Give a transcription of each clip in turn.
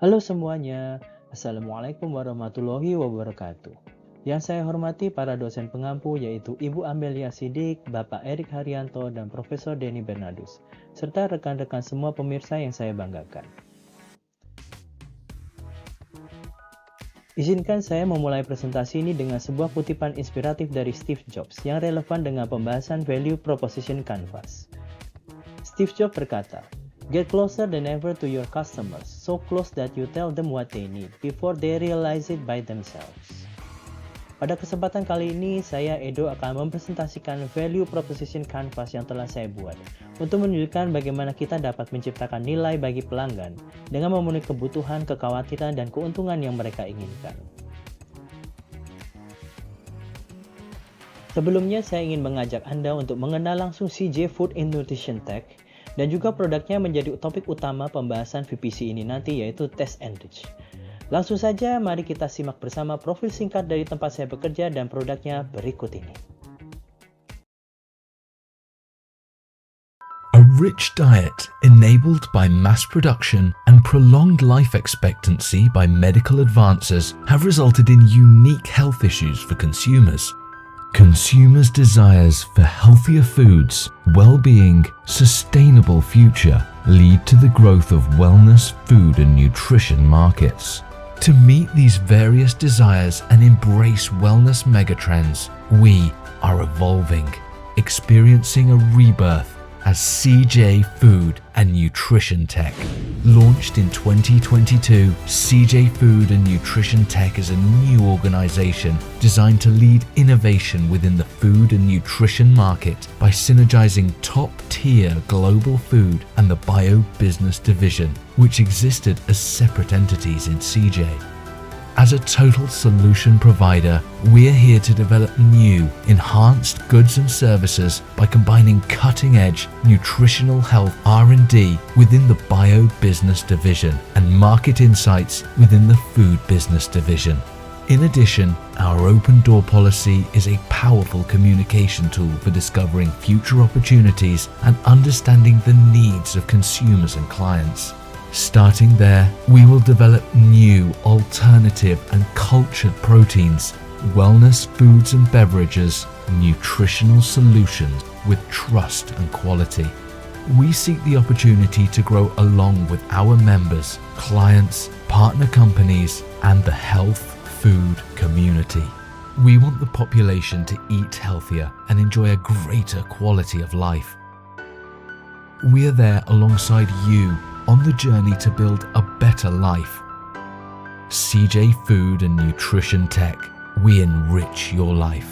Halo semuanya, Assalamualaikum warahmatullahi wabarakatuh. Yang saya hormati para dosen pengampu yaitu Ibu Amelia Sidik, Bapak Erik Haryanto, dan Profesor Denny Bernardus, serta rekan-rekan semua pemirsa yang saya banggakan. Izinkan saya memulai presentasi ini dengan sebuah kutipan inspiratif dari Steve Jobs yang relevan dengan pembahasan Value Proposition Canvas. Steve Jobs berkata, "Get closer than ever to your customers, so close that you tell them what they need before they realize it by themselves." Pada kesempatan kali ini, saya Edo akan mempresentasikan Value Proposition Canvas yang telah saya buat untuk menunjukkan bagaimana kita dapat menciptakan nilai bagi pelanggan dengan memenuhi kebutuhan, kekhawatiran, dan keuntungan yang mereka inginkan. Sebelumnya, saya ingin mengajak Anda untuk mengenal langsung CJ Food and Nutrition Tech dan juga produknya menjadi topik utama pembahasan VPC ini nanti, yaitu Taste and Reach. Langsung saja, mari kita simak bersama profil singkat dari tempat saya bekerja dan produknya berikut ini. A rich diet enabled by mass production and prolonged life expectancy by medical advances have resulted in unique health issues for consumers. Consumers' desires for healthier foods, well-being, sustainable future lead to the growth of wellness, food and nutrition markets. To meet these various desires and embrace wellness megatrends, we are evolving, experiencing a rebirth as CJ Food and Nutrition Tech. Launched in 2022, CJ Food and Nutrition Tech is a new organization designed to lead innovation within the food and nutrition market by synergizing top-tier global food and the bio-business division, which existed as separate entities in CJ. As a total solution provider, we're here to develop new, enhanced goods and services by combining cutting-edge nutritional health R&D within the bio-business division and market insights within the food business division. In addition, our open door policy is a powerful communication tool for discovering future opportunities and understanding the needs of consumers and clients. Starting there, we will develop new, alternative and cultured proteins, wellness foods and beverages, nutritional solutions with trust and quality. We seek the opportunity to grow along with our members, clients, partner companies and the health food community. We want the population to eat healthier and enjoy a greater quality of life. We are there alongside you on the journey to build a better life. CJ Food and Nutrition Tech, we enrich your life.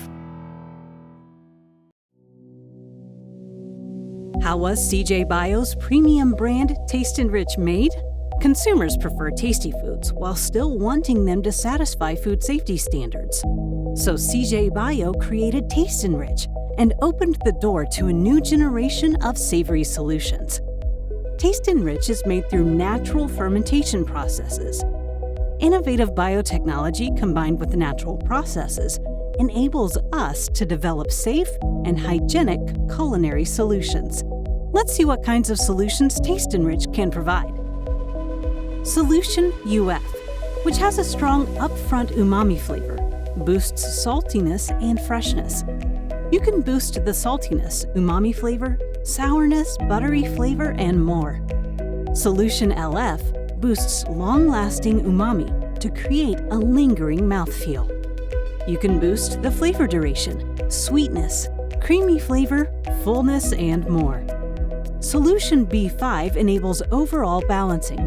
How was CJ Bio's premium brand Taste and Rich made? Consumers prefer tasty foods while still wanting them to satisfy food safety standards. So CJ Bio created Taste and Rich and opened the door to a new generation of savory solutions. Taste and Rich is made through natural fermentation processes. Innovative biotechnology combined with natural processes enables us to develop safe and hygienic culinary solutions. Let's see what kinds of solutions Taste and Rich can provide. Solution UF, which has a strong upfront umami flavor, boosts saltiness and freshness. You can boost the saltiness, umami flavor, sourness, buttery flavor, and more. Solution LF boosts long-lasting umami to create a lingering mouthfeel. You can boost the flavor duration, sweetness, creamy flavor, fullness, and more. Solution B5 enables overall balancing.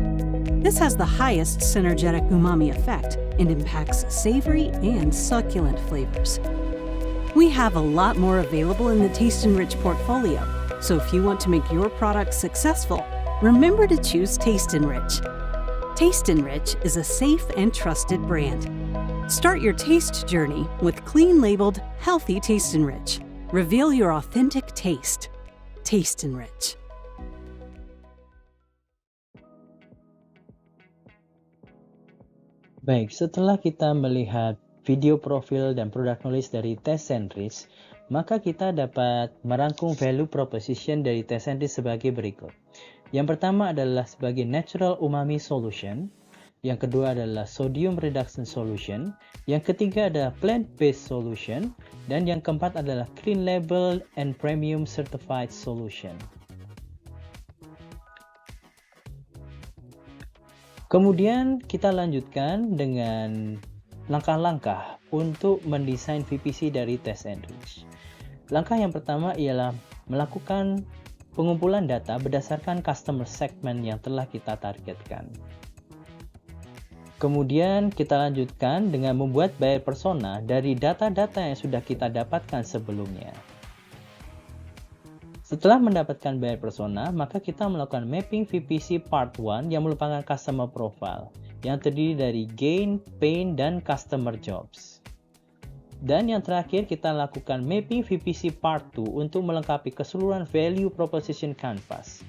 This has the highest synergetic umami effect and impacts savory and succulent flavors. We have a lot more available in the Taste and Rich portfolio, so if you want to make your product successful, remember to choose Taste and Rich. Taste and Rich is a safe and trusted brand. Start your taste journey with clean-labeled, healthy Taste and Rich. Reveal your authentic taste. Taste and Rich. Baik, setelah kita melihat video profil dan produk knowledge dari Taste and Reach, maka kita dapat merangkum value proposition dari Taste and Reach sebagai berikut. Yang pertama adalah sebagai natural umami solution, Yang kedua adalah sodium reduction solution. Yang ketiga adalah plant-based solution. Dan yang keempat adalah clean label and premium certified solution. Kemudian kita lanjutkan dengan langkah-langkah untuk mendesain VPC dari Test and Reach. Langkah yang pertama ialah melakukan pengumpulan data berdasarkan customer segment yang telah kita targetkan. Kemudian kita lanjutkan dengan membuat buyer persona dari data-data yang sudah kita dapatkan sebelumnya. Setelah mendapatkan buyer persona, maka kita melakukan mapping VPC part 1 yang merupakan customer profile yang terdiri dari gain, pain, dan customer jobs. Dan yang terakhir kita lakukan mapping VPC part 2 untuk melengkapi keseluruhan value proposition canvas.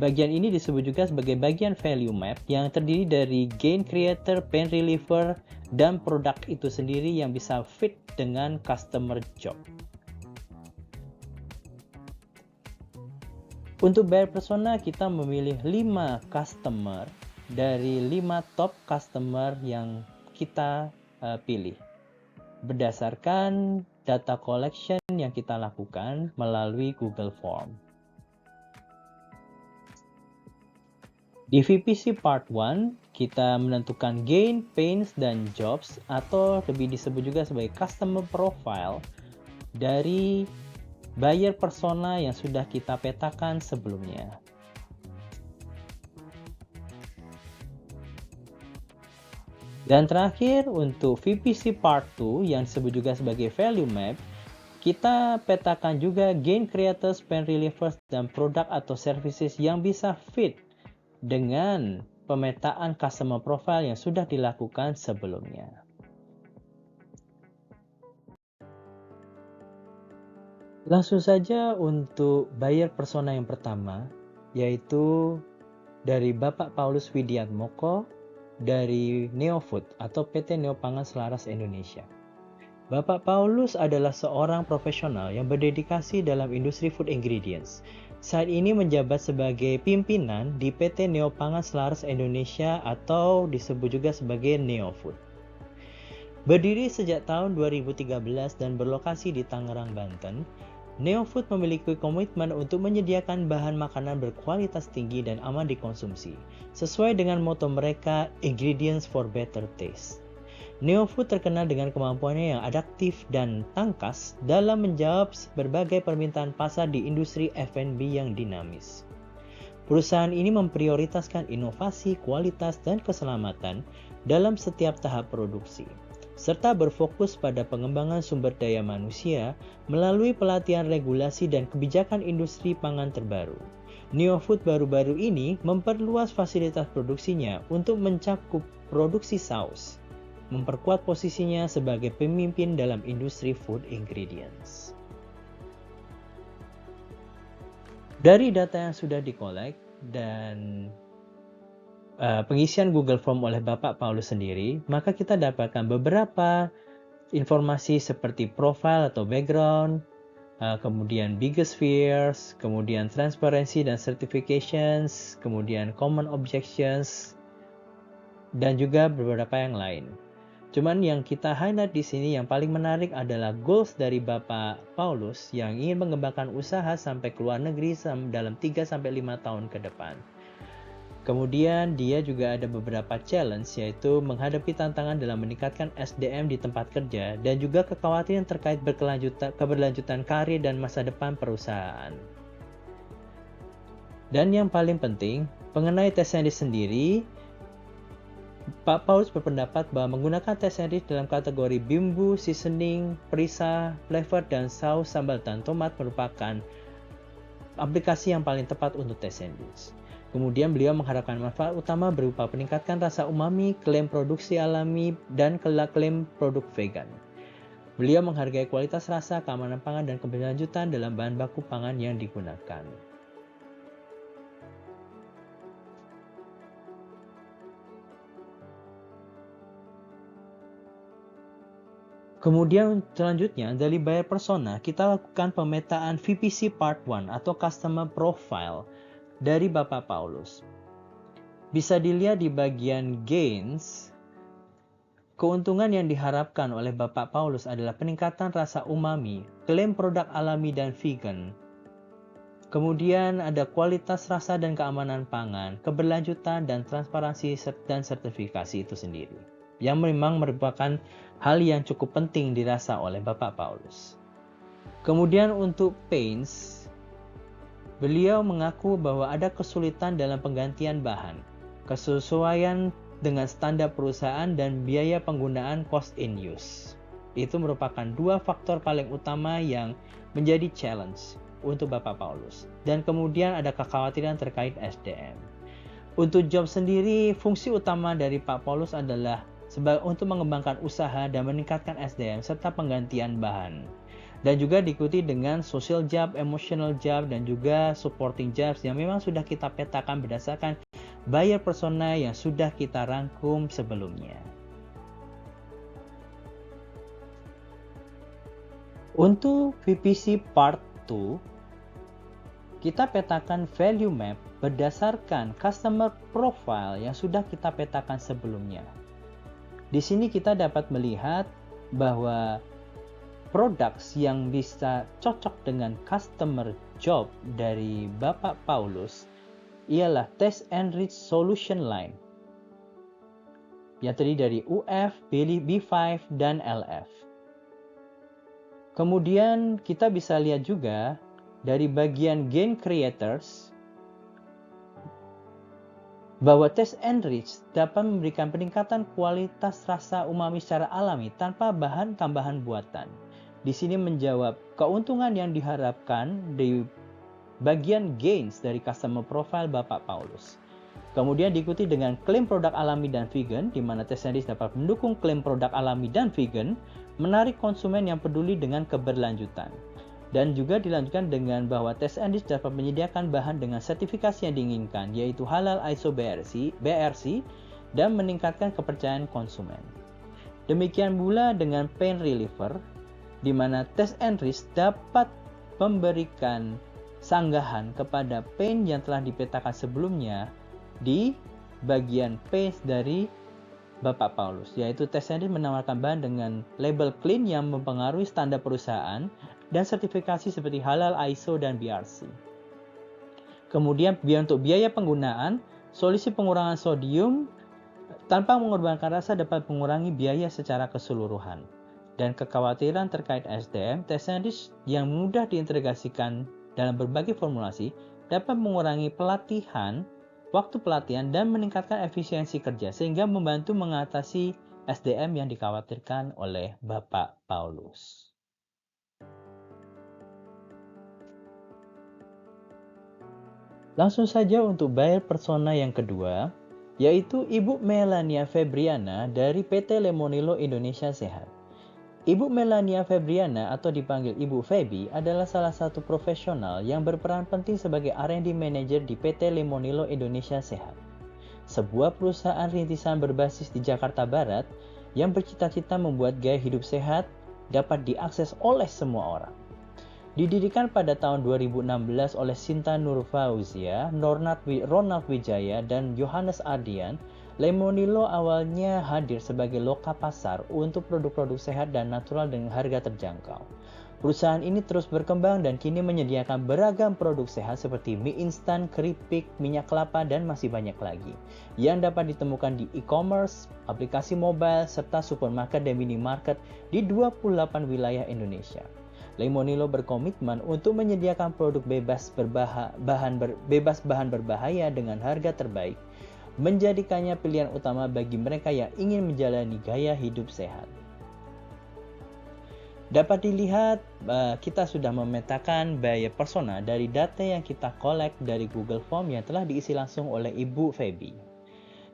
Bagian ini disebut juga sebagai bagian value map yang terdiri dari gain creator, pain reliever, dan produk itu sendiri yang bisa fit dengan customer job. Untuk buyer persona kita memilih 5 customer dari 5 top customer yang kita pilih berdasarkan data collection yang kita lakukan melalui Google Form. Di VPC part 1, kita menentukan gain, pains, dan jobs atau lebih disebut juga sebagai customer profile dari buyer persona yang sudah kita petakan sebelumnya. Dan terakhir untuk VPC part 2 yang disebut juga sebagai value map, kita petakan juga gain creators, pain relievers, dan produk atau services yang bisa fit dengan pemetaan customer profile yang sudah dilakukan sebelumnya. Langsung saja untuk buyer persona yang pertama, yaitu dari Bapak Paulus Widiatmoko dari Neofood atau PT Neopangan Selaras Indonesia. Bapak Paulus adalah seorang profesional yang berdedikasi dalam industri food ingredients. Saat ini menjabat sebagai pimpinan di PT Neopangan Selaras Indonesia atau disebut juga sebagai Neofood. Berdiri sejak tahun 2013 dan berlokasi di Tangerang, Banten, Neofood memiliki komitmen untuk menyediakan bahan makanan berkualitas tinggi dan aman dikonsumsi, sesuai dengan moto mereka, Ingredients for Better Taste. Neofood terkenal dengan kemampuannya yang adaptif dan tangkas dalam menjawab berbagai permintaan pasar di industri F&B yang dinamis. Perusahaan ini memprioritaskan inovasi, kualitas, dan keselamatan dalam setiap tahap produksi, serta berfokus pada pengembangan sumber daya manusia melalui pelatihan regulasi dan kebijakan industri pangan terbaru. Neofood baru-baru ini memperluas fasilitas produksinya untuk mencakup produksi saus, memperkuat posisinya sebagai pemimpin dalam industri food ingredients. Dari data yang sudah dikolek dan pengisian Google Form oleh Bapak Paulus sendiri, maka kita dapatkan beberapa informasi seperti profile atau background, kemudian biggest fears, kemudian transparency dan certifications, kemudian common objections, dan juga beberapa yang lain. Cuman yang kita highlight di sini yang paling menarik adalah goals dari Bapak Paulus yang ingin mengembangkan usaha sampai ke luar negeri dalam 3-5 tahun ke depan. Kemudian dia juga ada beberapa challenge, yaitu menghadapi tantangan dalam meningkatkan SDM di tempat kerja dan juga kekhawatiran terkait keberlanjutan karir dan masa depan perusahaan. Dan yang paling penting, mengenai tes sandwich sendiri, Pak Paulus berpendapat bahwa menggunakan tes sandwich dalam kategori bumbu, seasoning, perisa, flavor, dan saus sambal dan tomat merupakan aplikasi yang paling tepat untuk tes sandwich. Kemudian beliau mengharapkan manfaat utama berupa peningkatan rasa umami, klaim produksi alami, dan klaim produk vegan. Beliau menghargai kualitas rasa, keamanan pangan, dan keberlanjutan dalam bahan baku pangan yang digunakan. Kemudian selanjutnya dari buyer persona kita lakukan pemetaan VPC part 1 atau customer profile dari Bapak Paulus. Bisa dilihat di bagian gains, keuntungan yang diharapkan oleh Bapak Paulus adalah peningkatan rasa umami, klaim produk alami dan vegan. Kemudian ada kualitas rasa dan keamanan pangan, keberlanjutan dan transparansi dan sertifikasi itu sendiri. Yang memang merupakan hal yang cukup penting dirasa oleh Bapak Paulus. Kemudian untuk pains, beliau mengaku bahwa ada kesulitan dalam penggantian bahan, kesesuaian dengan standar perusahaan dan biaya penggunaan cost in use. Itu merupakan dua faktor paling utama yang menjadi challenge untuk Bapak Paulus. Dan kemudian ada kekhawatiran terkait SDM. Untuk job sendiri, fungsi utama dari Pak Paulus adalah untuk mengembangkan usaha dan meningkatkan SDM serta penggantian bahan. Dan juga diikuti dengan social job, emotional job, dan juga supporting jobs yang memang sudah kita petakan berdasarkan buyer persona yang sudah kita rangkum sebelumnya. Untuk VPC Part 2, kita petakan value map berdasarkan customer profile yang sudah kita petakan sebelumnya. Di sini kita dapat melihat bahwa produk yang bisa cocok dengan customer job dari Bapak Paulus ialah Test and Reach Solution Line yang terdiri dari UF, B5, dan LF. Kemudian kita bisa lihat juga dari bagian Gain Creators bahwa Test and Reach dapat memberikan peningkatan kualitas rasa umami secara alami tanpa bahan tambahan buatan. Di sini menjawab keuntungan yang diharapkan di bagian gains dari customer profile Bapak Paulus. Kemudian diikuti dengan klaim produk alami dan vegan, di mana Test and Reach dapat mendukung klaim produk alami dan vegan, menarik konsumen yang peduli dengan keberlanjutan. Dan juga dilanjutkan dengan bahwa Test and Reach dapat menyediakan bahan dengan sertifikasi yang diinginkan, yaitu halal ISO BRC, dan meningkatkan kepercayaan konsumen. Demikian pula dengan pain reliever, di mana Test and Reach dapat memberikan sanggahan kepada pain yang telah dipetakan sebelumnya di bagian pace dari Bapak Paulus, yaitu Test and Reach menawarkan bahan dengan label clean yang mempengaruhi standar perusahaan dan sertifikasi seperti halal ISO dan BRC. Kemudian untuk biaya penggunaan, solusi pengurangan sodium tanpa mengorbankan rasa dapat mengurangi biaya secara keseluruhan. Dan kekhawatiran terkait SDM, Test and Reach yang mudah diintegrasikan dalam berbagai formulasi dapat mengurangi waktu pelatihan dan meningkatkan efisiensi kerja sehingga membantu mengatasi SDM yang dikhawatirkan oleh Bapak Paulus. Langsung saja untuk buyer persona yang kedua, yaitu Ibu Melania Febriana dari PT Lemonilo Indonesia Sehat. Ibu Melania Febriana atau dipanggil Ibu Feby adalah salah satu profesional yang berperan penting sebagai R&D Manager di PT Lemonilo Indonesia Sehat, sebuah perusahaan rintisan berbasis di Jakarta Barat yang bercita-cita membuat gaya hidup sehat dapat diakses oleh semua orang. Didirikan pada tahun 2016 oleh Sinta Nurfauzia, Ronald Wijaya, dan Yohanes Ardian, Lemonilo awalnya hadir sebagai loka pasar untuk produk-produk sehat dan natural dengan harga terjangkau. Perusahaan ini terus berkembang dan kini menyediakan beragam produk sehat seperti mie instan, keripik, minyak kelapa, dan masih banyak lagi yang dapat ditemukan di e-commerce, aplikasi mobile, serta supermarket dan minimarket di 28 wilayah Indonesia. Lemonilo berkomitmen untuk menyediakan produk bebas bahan berbahaya dengan harga terbaik, menjadikannya pilihan utama bagi mereka yang ingin menjalani gaya hidup sehat. Dapat dilihat, kita sudah memetakan buyer persona dari data yang kita collect dari Google Form yang telah diisi langsung oleh Ibu Feby.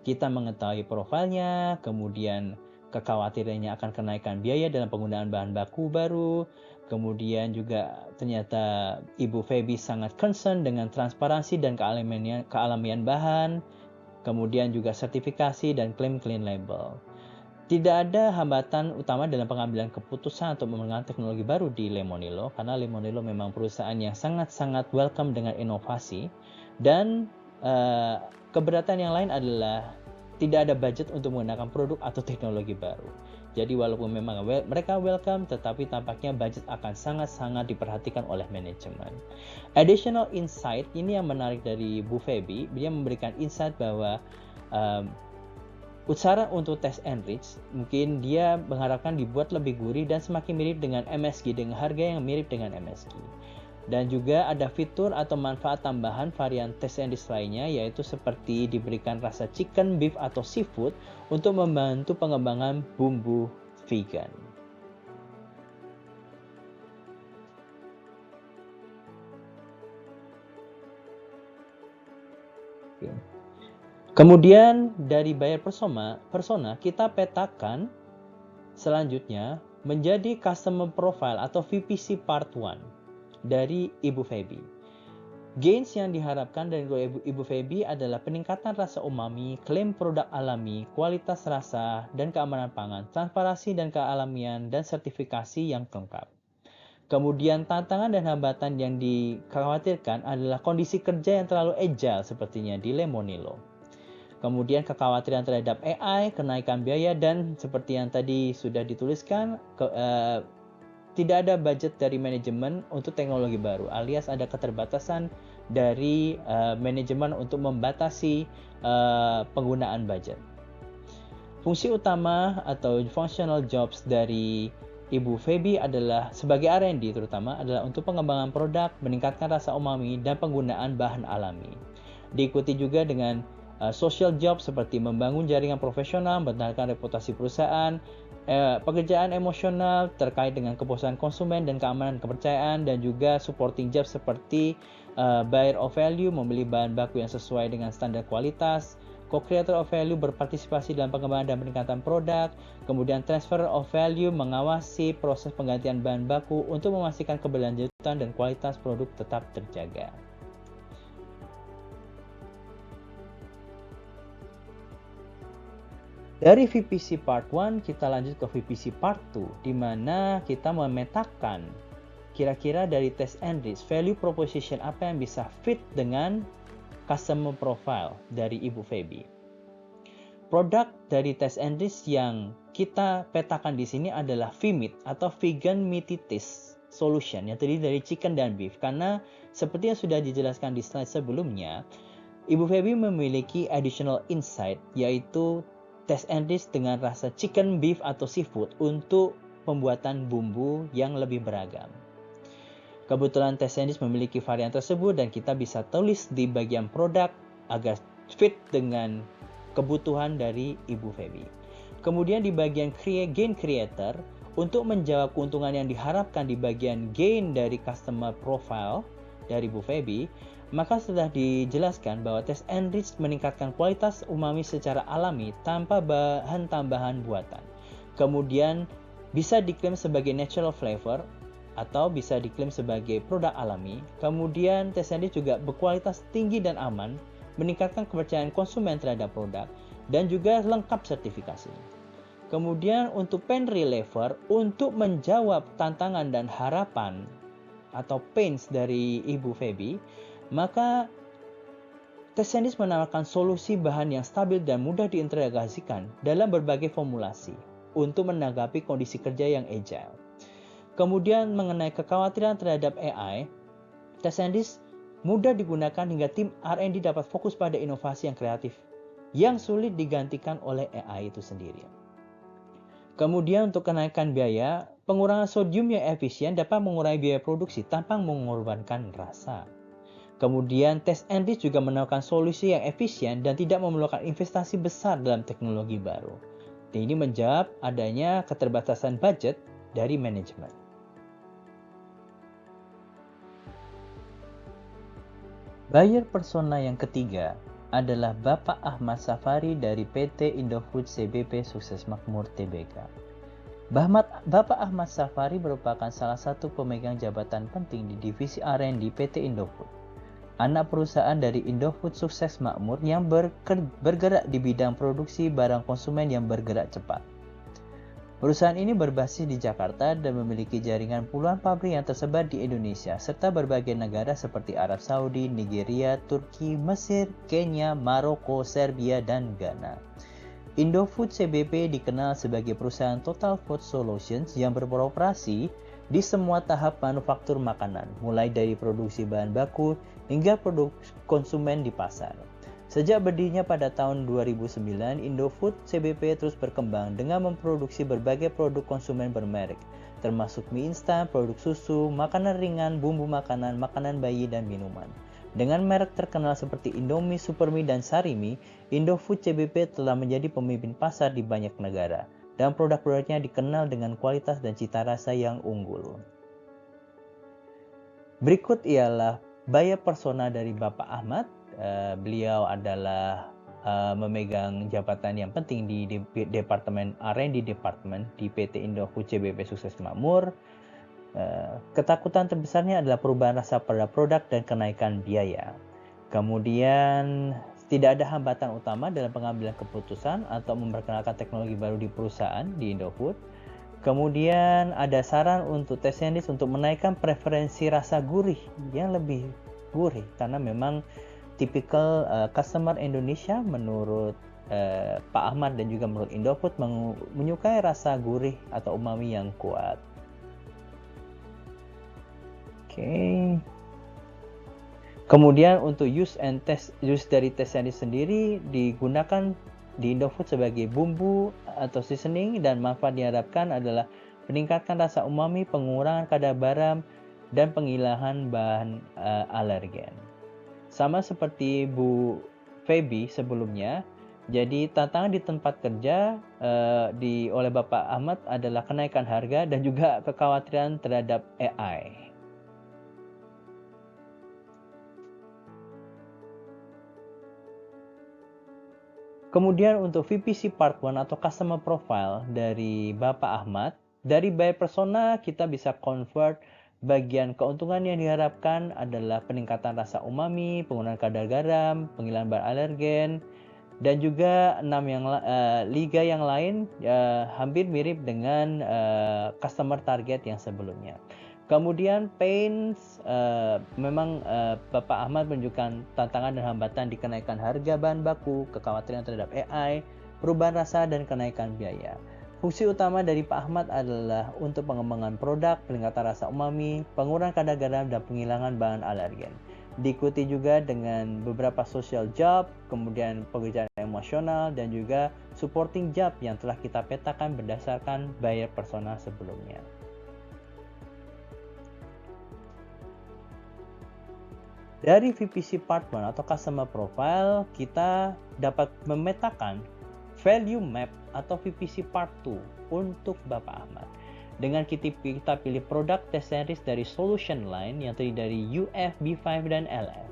Kita mengetahui profilnya, kemudian kekhawatirannya akan kenaikan biaya dalam penggunaan bahan baku baru, kemudian juga ternyata Ibu Feby sangat concern dengan transparansi dan kealamian bahan, kemudian juga sertifikasi dan klaim clean label. Tidak ada hambatan utama dalam pengambilan keputusan atau mengembangkan teknologi baru di Lemonilo, karena Lemonilo memang perusahaan yang sangat-sangat welcome dengan inovasi, dan keberatan yang lain adalah tidak ada budget untuk menggunakan produk atau teknologi baru. Jadi walaupun memang mereka welcome, tetapi tampaknya budget akan sangat-sangat diperhatikan oleh manajemen. Additional insight ini yang menarik dari Bu Feby. Dia memberikan insight bahwa saran untuk tes enrich mungkin dia mengharapkan dibuat lebih gurih dan semakin mirip dengan MSG dengan harga yang mirip dengan MSG. Dan juga ada fitur atau manfaat tambahan varian tes enrich lainnya, yaitu seperti diberikan rasa chicken, beef, atau seafood untuk membantu pengembangan bumbu vegan. Kemudian dari buyer persona kita petakan selanjutnya menjadi customer profile atau VPC part 1 dari Ibu Feby. Gains yang diharapkan dari Ibu Feby adalah peningkatan rasa umami, klaim produk alami, kualitas rasa dan keamanan pangan, transparansi dan kealamian, dan sertifikasi yang lengkap. Kemudian tantangan dan hambatan yang dikhawatirkan adalah kondisi kerja yang terlalu agile sepertinya di Lemonilo. Kemudian kekhawatiran terhadap AI, kenaikan biaya, dan seperti yang tadi sudah dituliskan, tidak ada budget dari manajemen untuk teknologi baru, alias ada keterbatasan dari manajemen untuk membatasi penggunaan budget. Fungsi utama atau functional jobs dari Ibu Feby adalah sebagai R&D terutama adalah untuk pengembangan produk, meningkatkan rasa umami, dan penggunaan bahan alami. Diikuti juga dengan social job seperti membangun jaringan profesional, mempertahankan reputasi perusahaan, pekerjaan emosional terkait dengan kepuasan konsumen dan keamanan kepercayaan, dan juga supporting job seperti buyer of value, membeli bahan baku yang sesuai dengan standar kualitas, co-creator of value, berpartisipasi dalam pengembangan dan peningkatan produk, kemudian transfer of value, mengawasi proses penggantian bahan baku untuk memastikan keberlanjutan dan kualitas produk tetap terjaga. Dari VPC Part 1 kita lanjut ke VPC Part 2, di mana kita memetakan kira-kira dari test enrich value proposition apa yang bisa fit dengan customer profile dari Ibu Feby. Produk dari test enrich yang kita petakan di sini adalah VMeat atau Vegan Meatitis Solution yang terdiri dari chicken dan beef, karena seperti yang sudah dijelaskan di slide sebelumnya, Ibu Feby memiliki additional insight, yaitu test enrich dengan rasa chicken, beef, atau seafood untuk pembuatan bumbu yang lebih beragam. Kebetulan test enrich memiliki varian tersebut dan kita bisa tulis di bagian produk agar fit dengan kebutuhan dari Ibu Feby. Kemudian di bagian gain creator, untuk menjawab keuntungan yang diharapkan di bagian gain dari customer profile dari Ibu Feby, maka sudah dijelaskan bahwa test enrich meningkatkan kualitas umami secara alami tanpa bahan tambahan buatan. Kemudian bisa diklaim sebagai natural flavor atau bisa diklaim sebagai produk alami. Kemudian test enrich juga berkualitas tinggi dan aman, meningkatkan kepercayaan konsumen terhadap produk, dan juga lengkap sertifikasi. Kemudian untuk pain reliever, untuk menjawab tantangan dan harapan atau pains dari Ibu Feby, maka test enrich menawarkan solusi bahan yang stabil dan mudah diintegrasikan dalam berbagai formulasi untuk menanggapi kondisi kerja yang agile. Kemudian mengenai kekhawatiran terhadap AI, test enrich mudah digunakan hingga tim R&D dapat fokus pada inovasi yang kreatif yang sulit digantikan oleh AI itu sendiri. Kemudian untuk kenaikan biaya, pengurangan sodium yang efisien dapat mengurangi biaya produksi tanpa mengorbankan rasa. Kemudian test enrich juga menawarkan solusi yang efisien dan tidak memerlukan investasi besar dalam teknologi baru. Dan ini menjawab adanya keterbatasan budget dari manajemen. Buyer persona yang ketiga adalah Bapak Ahmad Safari dari PT Indofood CBP Sukses Makmur Tbk. Bapak Ahmad Safari merupakan salah satu pemegang jabatan penting di divisi R&D PT Indofood, anak perusahaan dari Indofood Sukses Makmur yang bergerak di bidang produksi barang konsumen yang bergerak cepat. Perusahaan ini berbasis di Jakarta dan memiliki jaringan puluhan pabrik yang tersebar di Indonesia serta berbagai negara seperti Arab Saudi, Nigeria, Turki, Mesir, Kenya, Maroko, Serbia, dan Ghana. Indofood CBP dikenal sebagai perusahaan Total Food Solutions yang beroperasi di semua tahap manufaktur makanan, mulai dari produksi bahan baku hingga produk konsumen di pasar. Sejak berdirinya pada tahun 2009, Indofood CBP terus berkembang dengan memproduksi berbagai produk konsumen bermerek, termasuk mie instan, produk susu, makanan ringan, bumbu makanan, makanan bayi, dan minuman. Dengan merek terkenal seperti Indomie, Supermie, dan Sarimi, Indofood CBP telah menjadi pemimpin pasar di banyak negara, dan produk-produknya dikenal dengan kualitas dan cita rasa yang unggul. Berikut ialah buyer persona dari Bapak Ahmad. Beliau adalah memegang jabatan yang penting di Departemen R&D Department di PT Indofood CBP Sukses Makmur. Ketakutan terbesarnya adalah perubahan rasa pada produk dan kenaikan biaya. Kemudian tidak ada hambatan utama dalam pengambilan keputusan atau memperkenalkan teknologi baru di perusahaan di Indofood. Kemudian ada saran untuk tes scientist untuk menaikkan preferensi rasa gurih yang lebih gurih karena memang tipikal customer Indonesia menurut Pak Ahmad dan juga menurut Indofood menyukai rasa gurih atau umami yang kuat. Oke. Kemudian untuk use dari tes scientist sendiri digunakan di Indofood sebagai bumbu atau seasoning, dan manfaat diharapkan adalah meningkatkan rasa umami, pengurangan kadar garam, dan penghilangan bahan alergen. Sama seperti Bu Feby sebelumnya, jadi tantangan di tempat kerja oleh Bapak Ahmad adalah kenaikan harga dan juga kekhawatiran terhadap AI. Kemudian untuk VPC Part 1 atau Customer Profile dari Bapak Ahmad, dari buyer persona kita bisa convert bagian keuntungan yang diharapkan adalah peningkatan rasa umami, pengurangan kadar garam, penghilangan bahan alergen, dan juga 6 liga yang lain hampir mirip dengan customer target yang sebelumnya. Kemudian pains, memang Bapak Ahmad menunjukkan tantangan dan hambatan di kenaikan harga bahan baku, kekhawatiran terhadap AI, perubahan rasa, dan kenaikan biaya. Fungsi utama dari Pak Ahmad adalah untuk pengembangan produk, peningkatan rasa umami, pengurangan kadar garam, dan penghilangan bahan alergen. Diikuti juga dengan beberapa social job, kemudian pekerjaan emosional, dan juga supporting job yang telah kita petakan berdasarkan buyer persona sebelumnya. Dari VPC Part 1 atau Customer Profile, kita dapat memetakan Value Map atau VPC Part 2 untuk Bapak Ahmad. Dengan kita pilih produk test series dari solution line yang terdiri dari UF, B5, dan LF.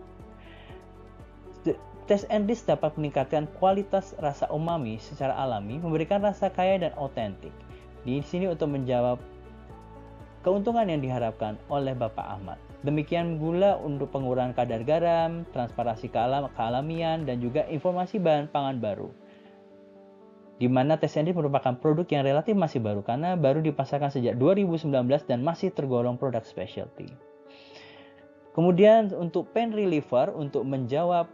Test Scientist dapat meningkatkan kualitas rasa umami secara alami, memberikan rasa kaya dan otentik. Di sini untuk menjawab keuntungan yang diharapkan oleh Bapak Ahmad. Demikian pula untuk pengurangan kadar garam, transparansi kealamian, dan juga informasi bahan pangan baru. Di mana tes scientist merupakan produk yang relatif masih baru karena baru dipasarkan sejak 2019 dan masih tergolong produk specialty. Kemudian untuk pain reliever, untuk menjawab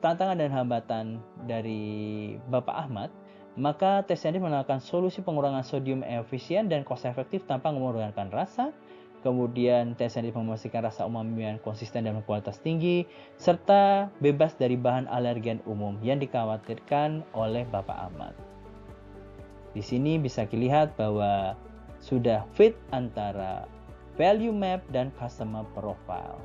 tantangan dan hambatan dari Bapak Ahmad, maka tes scientist menawarkan solusi pengurangan sodium yang efisien dan cost efektif tanpa mengorbankan rasa. Kemudian tes scientist memastikan rasa umami yang konsisten dan kualitas tinggi, serta bebas dari bahan alergen umum yang dikhawatirkan oleh Bapak Ahmad. Di sini bisa dilihat bahwa sudah fit antara value map dan customer profile.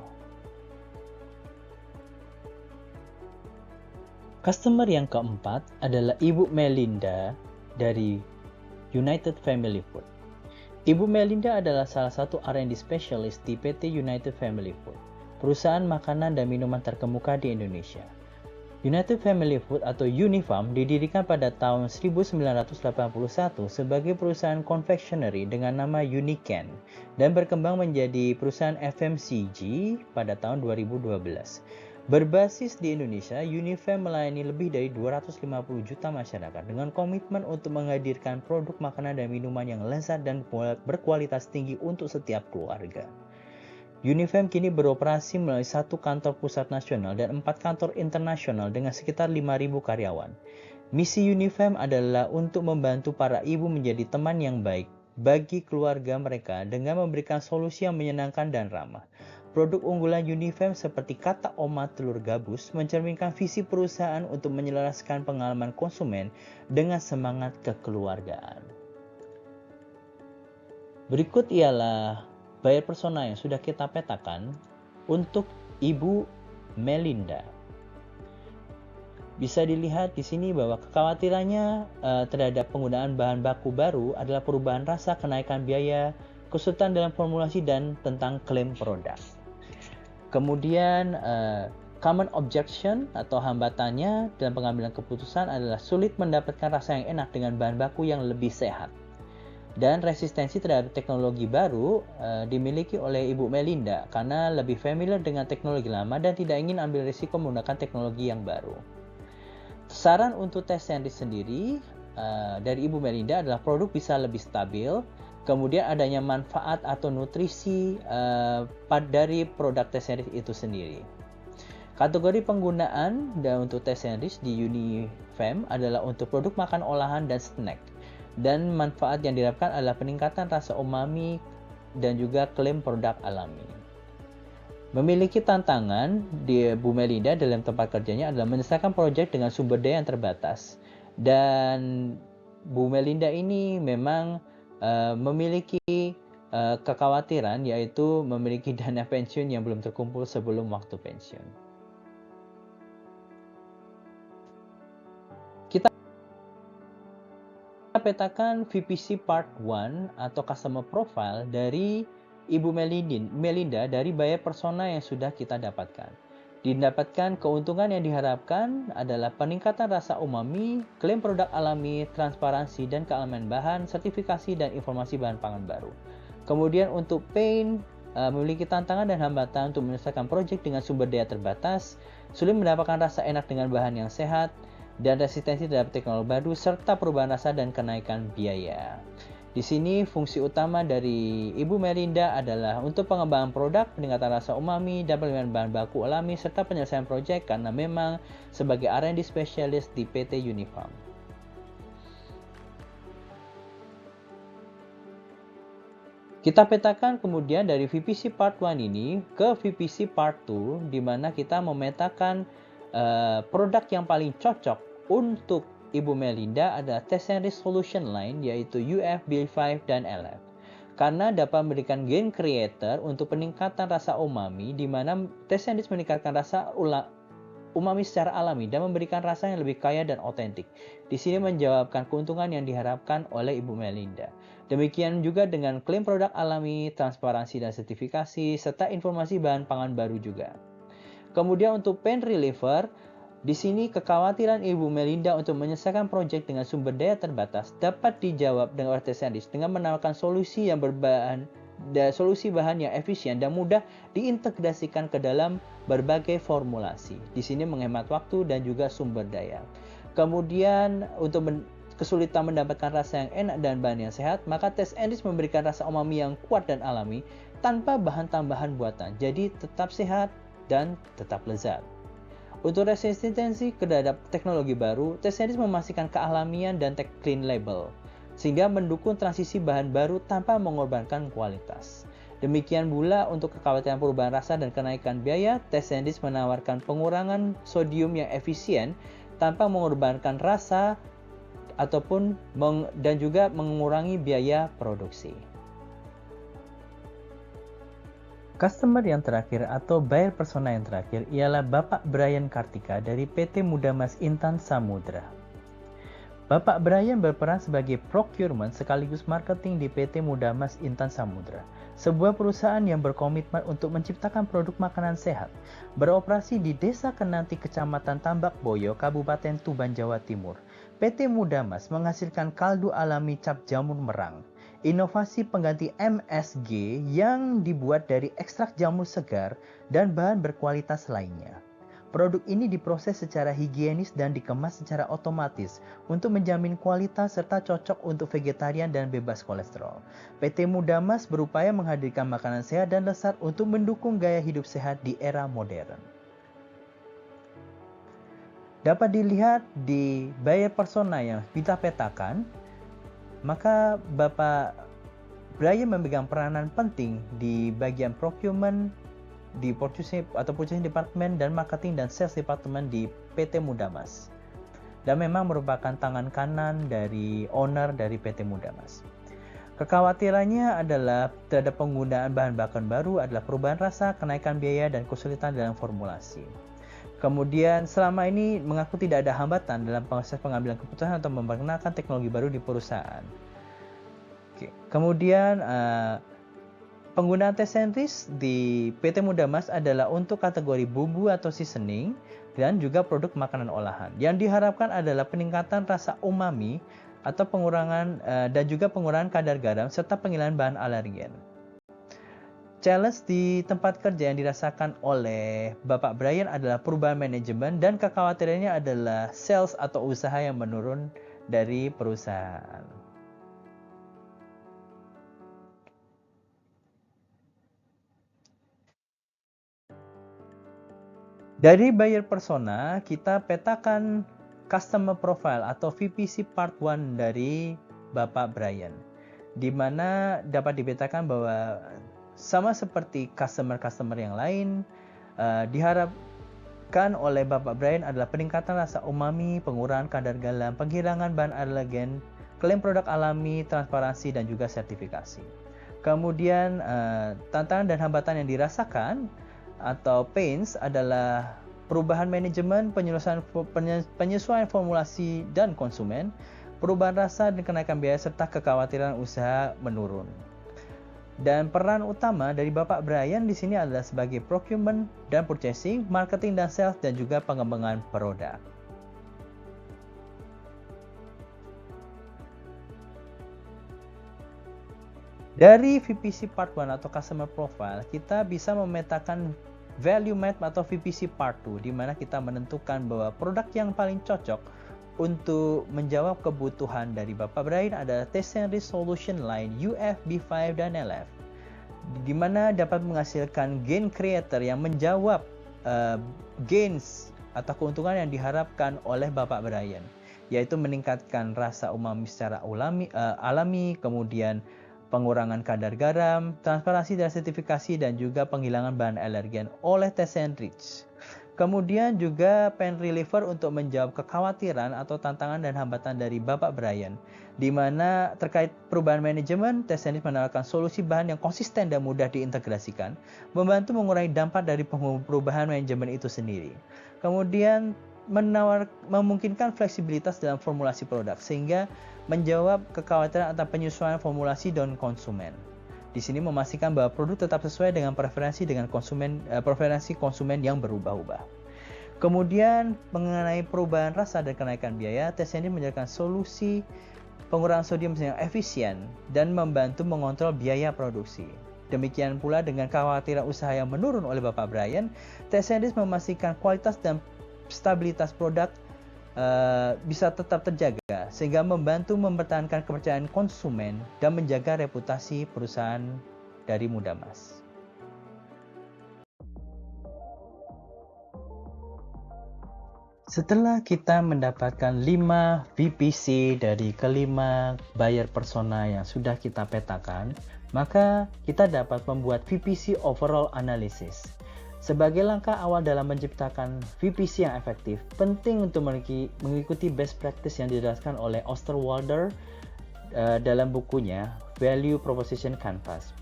Customer yang keempat adalah Ibu Melinda dari United Family Food. Ibu Melinda adalah salah satu R&D specialist di PT United Family Food, perusahaan makanan dan minuman terkemuka di Indonesia. United Family Food atau Unifarm didirikan pada tahun 1981 sebagai perusahaan confectionery dengan nama Uniken dan berkembang menjadi perusahaan FMCG pada tahun 2012. Berbasis di Indonesia, Unifam melayani lebih dari 250 juta masyarakat dengan komitmen untuk menghadirkan produk makanan dan minuman yang lezat dan berkualitas tinggi untuk setiap keluarga. Unifam kini beroperasi melalui 1 kantor pusat nasional dan 4 kantor internasional dengan sekitar 5.000 karyawan. Misi Unifam adalah untuk membantu para ibu menjadi teman yang baik bagi keluarga mereka dengan memberikan solusi yang menyenangkan dan ramah. Produk unggulan Unifam seperti Kata Oma Telur Gabus mencerminkan visi perusahaan untuk menyelaraskan pengalaman konsumen dengan semangat kekeluargaan. Berikut ialah buyer persona yang sudah kita petakan untuk Ibu Melinda. Bisa dilihat di sini bahwa kekhawatirannya terhadap penggunaan bahan baku baru adalah perubahan rasa, kenaikan biaya, kesulitan dalam formulasi, dan tentang klaim produk. Kemudian common objection atau hambatannya dalam pengambilan keputusan adalah sulit mendapatkan rasa yang enak dengan bahan baku yang lebih sehat. Dan resistensi terhadap teknologi baru dimiliki oleh Ibu Melinda karena lebih familiar dengan teknologi lama dan tidak ingin ambil risiko menggunakan teknologi yang baru. Saran untuk Tesenris sendiri dari Ibu Melinda adalah produk bisa lebih stabil, kemudian adanya manfaat atau nutrisi dari produk Tesenris itu sendiri. Kategori penggunaan untuk Tesenris di Unifam adalah untuk produk makan olahan dan snack. Dan manfaat yang diharapkan adalah peningkatan rasa umami dan juga klaim produk alami. Memiliki tantangan di Bu Melinda dalam tempat kerjanya adalah menyelesaikan proyek dengan sumber daya yang terbatas. Dan Bu Melinda ini memang memiliki kekhawatiran, yaitu memiliki dana pensiun yang belum terkumpul sebelum waktu pensiun. Kita petakan VPC Part 1 atau Customer Profile dari Ibu Melinda dari buyer persona yang sudah kita dapatkan. Didapatkan keuntungan yang diharapkan adalah peningkatan rasa umami, klaim produk alami, transparansi dan keamanan bahan, sertifikasi dan informasi bahan pangan baru. Kemudian untuk pain, memiliki tantangan dan hambatan untuk menyelesaikan proyek dengan sumber daya terbatas, sulit mendapatkan rasa enak dengan bahan yang sehat, dan resistensi terhadap teknologi baru, serta perubahan rasa dan kenaikan biaya. Di sini fungsi utama dari Ibu Melinda adalah untuk pengembangan produk, peningkatan rasa umami, dan pengembangan bahan baku alami, serta penyelesaian proyek karena memang sebagai R&D spesialis di PT Unifam. Kita petakan kemudian dari VPC Part 1 ini ke VPC Part 2, di mana kita memetakan produk yang paling cocok untuk Ibu Melinda adalah Tesenris Solution Line, yaitu UF, B5, dan LF. Karena dapat memberikan gain creator untuk peningkatan rasa umami, di mana Tesenris meningkatkan rasa umami secara alami dan memberikan rasa yang lebih kaya dan otentik. Di sini menjawabkan keuntungan yang diharapkan oleh Ibu Melinda. Demikian juga dengan klaim produk alami, transparansi dan sertifikasi, serta informasi bahan pangan baru juga. Kemudian untuk pain reliever, di sini kekhawatiran Ibu Melinda untuk menyelesaikan proyek dengan sumber daya terbatas dapat dijawab dengan Tesenris dengan menawarkan solusi bahan yang efisien dan mudah diintegrasikan ke dalam berbagai formulasi. Di sini menghemat waktu dan juga sumber daya. Kemudian untuk kesulitan mendapatkan rasa yang enak dan bahan yang sehat, maka Tesenris memberikan rasa umami yang kuat dan alami tanpa bahan tambahan buatan. Jadi tetap sehat dan tetap lezat. Untuk resistensi terhadap teknologi baru, Tesenris memastikan kealamian dan clean label, sehingga mendukung transisi bahan baru tanpa mengorbankan kualitas. Demikian pula untuk kekhawatiran perubahan rasa dan kenaikan biaya, Tesenris menawarkan pengurangan sodium yang efisien tanpa mengorbankan rasa ataupun dan juga mengurangi biaya produksi. Customer yang terakhir atau buyer persona yang terakhir ialah Bapak Brian Kartika dari PT Mudamas Intan Samudra. Bapak Brian berperan sebagai procurement sekaligus marketing di PT Mudamas Intan Samudra, sebuah perusahaan yang berkomitmen untuk menciptakan produk makanan sehat, beroperasi di Desa Kenanti, Kecamatan Tambak Boyo, Kabupaten Tuban, Jawa Timur. PT Mudamas menghasilkan kaldu alami cap jamur merang, inovasi pengganti MSG yang dibuat dari ekstrak jamur segar dan bahan berkualitas lainnya. Produk ini diproses secara higienis dan dikemas secara otomatis untuk menjamin kualitas serta cocok untuk vegetarian dan bebas kolesterol. PT Mudamas berupaya menghadirkan makanan sehat dan lezat untuk mendukung gaya hidup sehat di era modern. Dapat dilihat di buyer persona yang kita petakan, maka Bapak Brian memegang peranan penting di bagian procurement, di purchasing department dan marketing dan sales department di PT Mudamas, dan memang merupakan tangan kanan dari owner dari PT Mudamas. Kekhawatirannya adalah terhadap penggunaan bahan bakar baru adalah perubahan rasa, kenaikan biaya, dan kesulitan dalam formulasi. Kemudian selama ini mengaku tidak ada hambatan dalam proses pengambilan keputusan atau memperkenalkan teknologi baru di perusahaan. Kemudian penggunaan Tessenrich di PT Mudamas adalah untuk kategori bumbu atau seasoning dan juga produk makanan olahan. Yang diharapkan adalah peningkatan rasa umami atau pengurangan dan juga pengurangan kadar garam serta penghilangan bahan alergen. Challenge di tempat kerja yang dirasakan oleh Bapak Brian adalah perubahan manajemen dan kekhawatirannya adalah sales atau usaha yang menurun dari perusahaan. Dari buyer persona, kita petakan customer profile atau VPC part 1 dari Bapak Brian, di mana dapat dipetakan bahwa sama seperti customer yang lain, diharapkan oleh Bapak Brian adalah peningkatan rasa umami, pengurangan kadar garam, penghilangan bahan alergen, klaim produk alami, transparansi, dan juga sertifikasi. Kemudian tantangan dan hambatan yang dirasakan atau pains adalah perubahan manajemen, penyesuaian formulasi dan konsumen, perubahan rasa dan kenaikan biaya, serta kekhawatiran usaha menurun. Dan peran utama dari Bapak Brian di sini adalah sebagai procurement dan purchasing, marketing dan sales, dan juga pengembangan produk. Dari VPC Part 1 atau Customer Profile, kita bisa memetakan Value Map atau VPC Part 2, di mana kita menentukan bahwa produk yang paling cocok untuk menjawab kebutuhan dari Bapak Brian adalah Tessenrich Solution Line UF, B5, dan LF, di mana dapat menghasilkan gain creator yang menjawab gains atau keuntungan yang diharapkan oleh Bapak Brian, yaitu meningkatkan rasa umami secara alami, kemudian pengurangan kadar garam, transparansi dan sertifikasi, dan juga penghilangan bahan alergen oleh Tessenrich. Kemudian juga pain reliever untuk menjawab kekhawatiran atau tantangan dan hambatan dari Bapak Brian, di mana terkait perubahan manajemen, Tessenrich menawarkan solusi bahan yang konsisten dan mudah diintegrasikan, membantu mengurangi dampak dari perubahan manajemen itu sendiri. Kemudian memungkinkan fleksibilitas dalam formulasi produk sehingga menjawab kekhawatiran atas penyesuaian formulasi dan konsumen. Di sini memastikan bahwa produk tetap sesuai dengan preferensi konsumen yang berubah-ubah. Kemudian mengenai perubahan rasa dan kenaikan biaya, Tessenrich menjalankan solusi pengurangan sodium yang efisien dan membantu mengontrol biaya produksi. Demikian pula dengan kekhawatiran usaha yang menurun oleh Bapak Brian, Tessenrich memastikan kualitas dan stabilitas produk bisa tetap terjaga sehingga membantu mempertahankan kepercayaan konsumen dan menjaga reputasi perusahaan dari Mudamas. Setelah kita mendapatkan 5 VPC dari kelima buyer persona yang sudah kita petakan, maka kita dapat membuat VPC overall analysis. Sebagai langkah awal dalam menciptakan VPC yang efektif, penting untuk mengikuti best practice yang dijelaskan oleh Osterwalder dalam bukunya Value Proposition Canvas.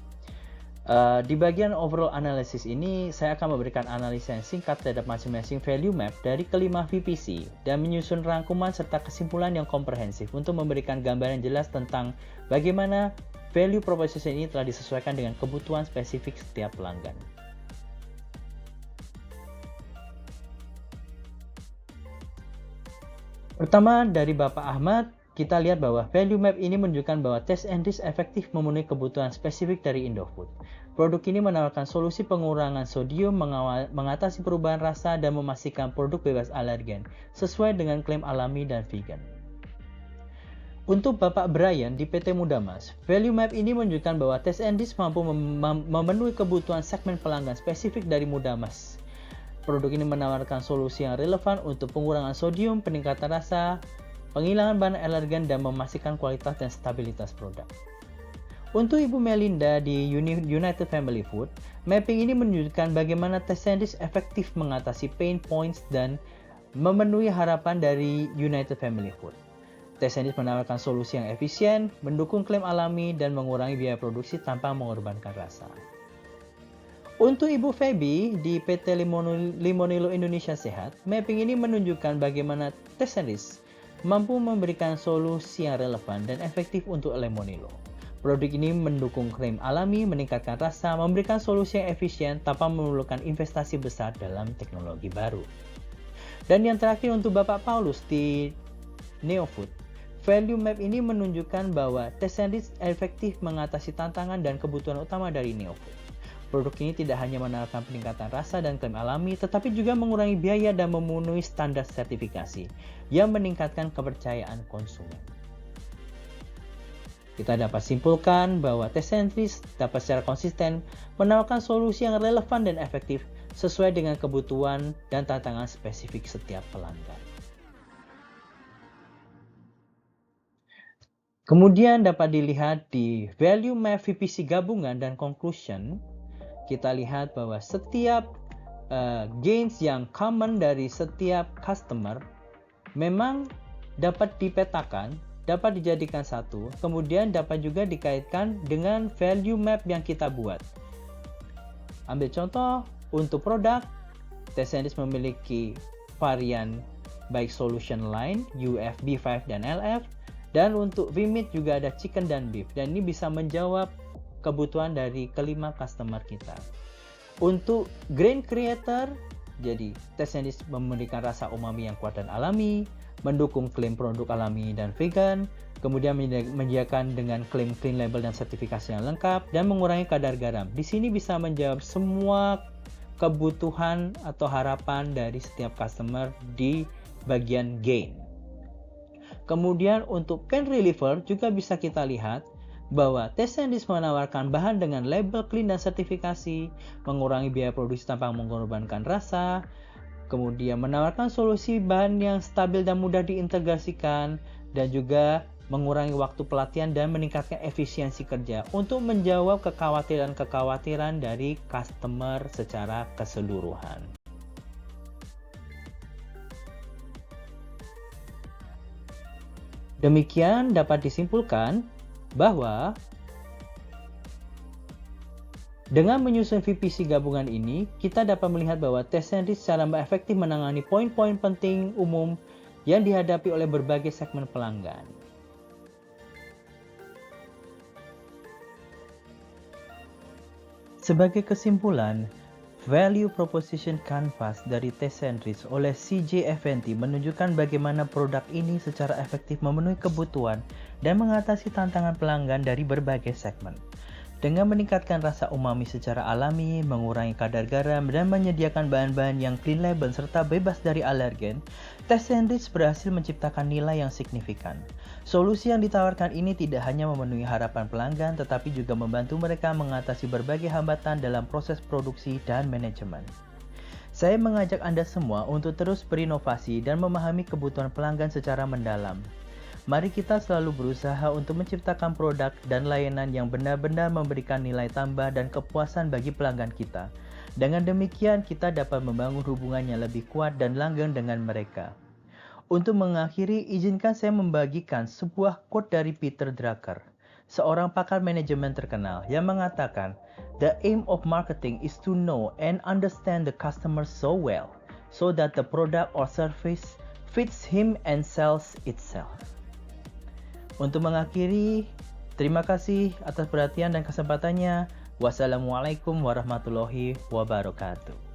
Di bagian overall analysis ini, saya akan memberikan analisa yang singkat terhadap masing-masing value map dari kelima VPC dan menyusun rangkuman serta kesimpulan yang komprehensif untuk memberikan gambaran jelas tentang bagaimana value proposition ini telah disesuaikan dengan kebutuhan spesifik setiap pelanggan. Pertama dari Bapak Ahmad, kita lihat bahwa value map ini menunjukkan bahwa Taste and Taste efektif memenuhi kebutuhan spesifik dari Indofood. Produk ini menawarkan solusi pengurangan sodium, mengatasi perubahan rasa, dan memastikan produk bebas alergen, sesuai dengan klaim alami dan vegan. Untuk Bapak Brian di PT Mudamas, value map ini menunjukkan bahwa Taste and Taste mampu memenuhi kebutuhan segmen pelanggan spesifik dari Mudamas. Produk ini menawarkan solusi yang relevan untuk pengurangan sodium, peningkatan rasa, penghilangan bahan alergen, dan memastikan kualitas dan stabilitas produk. Untuk Ibu Melinda di United Family Food, mapping ini menunjukkan bagaimana Taste and Taste efektif mengatasi pain points dan memenuhi harapan dari United Family Food. Taste and Taste menawarkan solusi yang efisien, mendukung klaim alami, dan mengurangi biaya produksi tanpa mengorbankan rasa. Untuk Ibu Feby di PT Limonilo Indonesia Sehat, mapping ini menunjukkan bagaimana Taste and Taste mampu memberikan solusi yang relevan dan efektif untuk Limonilo. Produk ini mendukung klaim alami, meningkatkan rasa, memberikan solusi yang efisien tanpa memerlukan investasi besar dalam teknologi baru. Dan yang terakhir untuk Bapak Paulus di Neofood, value map ini menunjukkan bahwa Taste and Taste efektif mengatasi tantangan dan kebutuhan utama dari Neofood. Produk ini tidak hanya menawarkan peningkatan rasa dan klaim alami, tetapi juga mengurangi biaya dan memenuhi standar sertifikasi yang meningkatkan kepercayaan konsumen. Kita dapat simpulkan bahwa Taste and Taste dapat secara konsisten menawarkan solusi yang relevan dan efektif sesuai dengan kebutuhan dan tantangan spesifik setiap pelanggan. Kemudian dapat dilihat di value map VPC gabungan dan conclusion, kita lihat bahwa setiap gains yang common dari setiap customer memang dapat dipetakan, dapat dijadikan satu, kemudian dapat juga dikaitkan dengan value map yang kita buat. Ambil contoh, untuk produk, Taste and Taste memiliki varian baik solution line, UF, B5, dan LF, dan untuk V-Meat juga ada chicken dan beef, dan ini bisa menjawab kebutuhan dari kelima customer kita. Untuk grain creator, jadi Taste and Taste memberikan rasa umami yang kuat dan alami, mendukung klaim produk alami dan vegan, kemudian menyediakan dengan klaim clean label dan sertifikasi yang lengkap, dan mengurangi kadar garam. Di sini bisa menjawab semua kebutuhan atau harapan dari setiap customer di bagian gain. Kemudian untuk pain reliever juga bisa kita lihat bahwa Taste and Taste menawarkan bahan dengan label clean dan sertifikasi, mengurangi biaya produksi tanpa mengorbankan rasa, kemudian menawarkan solusi bahan yang stabil dan mudah diintegrasikan, dan juga mengurangi waktu pelatihan dan meningkatkan efisiensi kerja untuk menjawab kekhawatiran-kekhawatiran dari customer secara keseluruhan. Demikian dapat disimpulkan bahwa dengan menyusun VPC gabungan ini, kita dapat melihat bahwa Taste and Taste secara efektif menangani poin-poin penting umum yang dihadapi oleh berbagai segmen pelanggan. Sebagai kesimpulan, value proposition canvas dari Taste and Taste oleh CJ Effendi menunjukkan bagaimana produk ini secara efektif memenuhi kebutuhan dan mengatasi tantangan pelanggan dari berbagai segmen. Dengan meningkatkan rasa umami secara alami, mengurangi kadar garam, dan menyediakan bahan-bahan yang clean label serta bebas dari alergen, Taste and Taste berhasil menciptakan nilai yang signifikan. Solusi yang ditawarkan ini tidak hanya memenuhi harapan pelanggan, tetapi juga membantu mereka mengatasi berbagai hambatan dalam proses produksi dan manajemen. Saya mengajak Anda semua untuk terus berinovasi dan memahami kebutuhan pelanggan secara mendalam. Mari kita selalu berusaha untuk menciptakan produk dan layanan yang benar-benar memberikan nilai tambah dan kepuasan bagi pelanggan kita. Dengan demikian, kita dapat membangun hubungan yang lebih kuat dan langgeng dengan mereka. Untuk mengakhiri, izinkan saya membagikan sebuah quote dari Peter Drucker, seorang pakar manajemen terkenal, yang mengatakan, "The aim of marketing is to know and understand the customer so well, so that the product or service fits him and sells itself." Untuk mengakhiri, terima kasih atas perhatian dan kesempatannya. Wassalamualaikum warahmatullahi wabarakatuh.